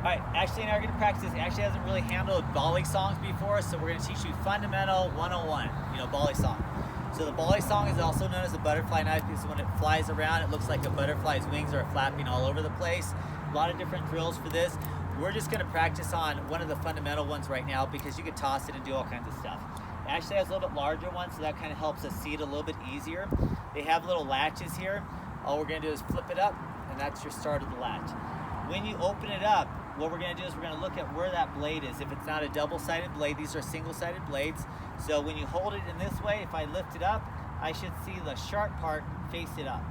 Alright, Ashley and I are going to practice this. Ashley hasn't really handled Balisongs before, so we're going to teach you fundamental 101, Balisong. So the Balisong is also known as a butterfly knife because when it flies around, it looks like a butterfly's wings are flapping all over the place. A lot of different drills for this. We're just going to practice on one of the fundamental ones right now because you can toss it and do all kinds of stuff. Ashley has a little bit larger one, so that kind of helps us see it a little bit easier. They have little latches here. All we're going to do is flip it up, and that's your start of the latch. When you open it up, what we're going to do is we're going to look at where that blade is. If it's not a double-sided blade, these are single-sided blades. So when you hold it in this way, if I lift it up, I should see the sharp part face it up.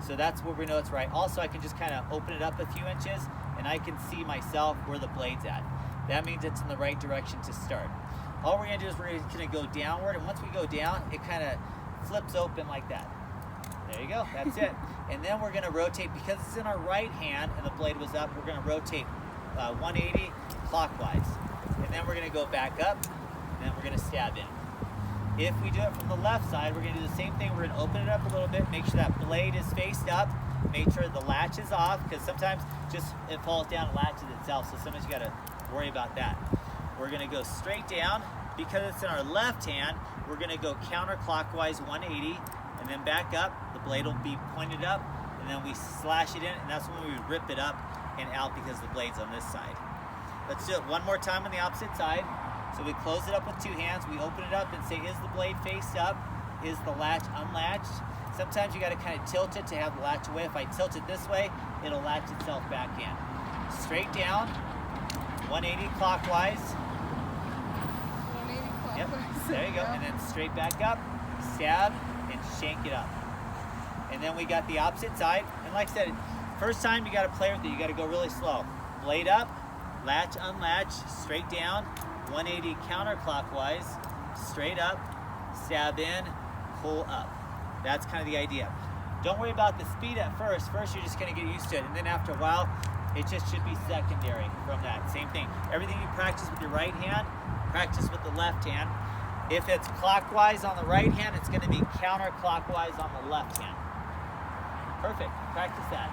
So that's where we know it's right. Also, I can just kind of open it up a few inches, and I can see myself where the blade's at. That means it's in the right direction to start. All we're going to do is we're going to go downward, and once we go down, it kind of flips open like that. There you go, that's it. And then we're going to rotate, because it's in our right hand and the blade was up, we're going to rotate 180 clockwise. And then we're going to go back up, and then we're going to stab in. If we do it from the left side, we're going to do the same thing. We're going to open it up a little bit, make sure that blade is faced up, make sure the latch is off, because sometimes just it falls down and latches itself, so sometimes you got to worry about that. We're going to go straight down. Because it's in our left hand, we're going to go counterclockwise 180, and then back up. The blade will be pointed up, and then we slash it in, and that's when we rip it up and out because the blade's on this side. Let's do it one more time on the opposite side. So we close it up with two hands, we open it up and say, is the blade faced up? Is the latch unlatched? Sometimes you got to kind of tilt it to have the latch away. If I tilt it this way, it'll latch itself back in. Straight down, 180 clockwise. 180 clockwise. Yep, there you go. And then straight back up, stab, and shank it up. And then we got the opposite side. And like I said, first time you got to play with it, you got to go really slow. Blade up, latch, unlatch, straight down, 180 counterclockwise, straight up, stab in, pull up. That's kind of the idea. Don't worry about the speed at first. First, you're just going to get used to it. And then after a while, it just should be secondary from that. Same thing. Everything you practice with your right hand, practice with the left hand. If it's clockwise on the right hand, it's going to be counterclockwise on the left hand. Perfect. Practice that.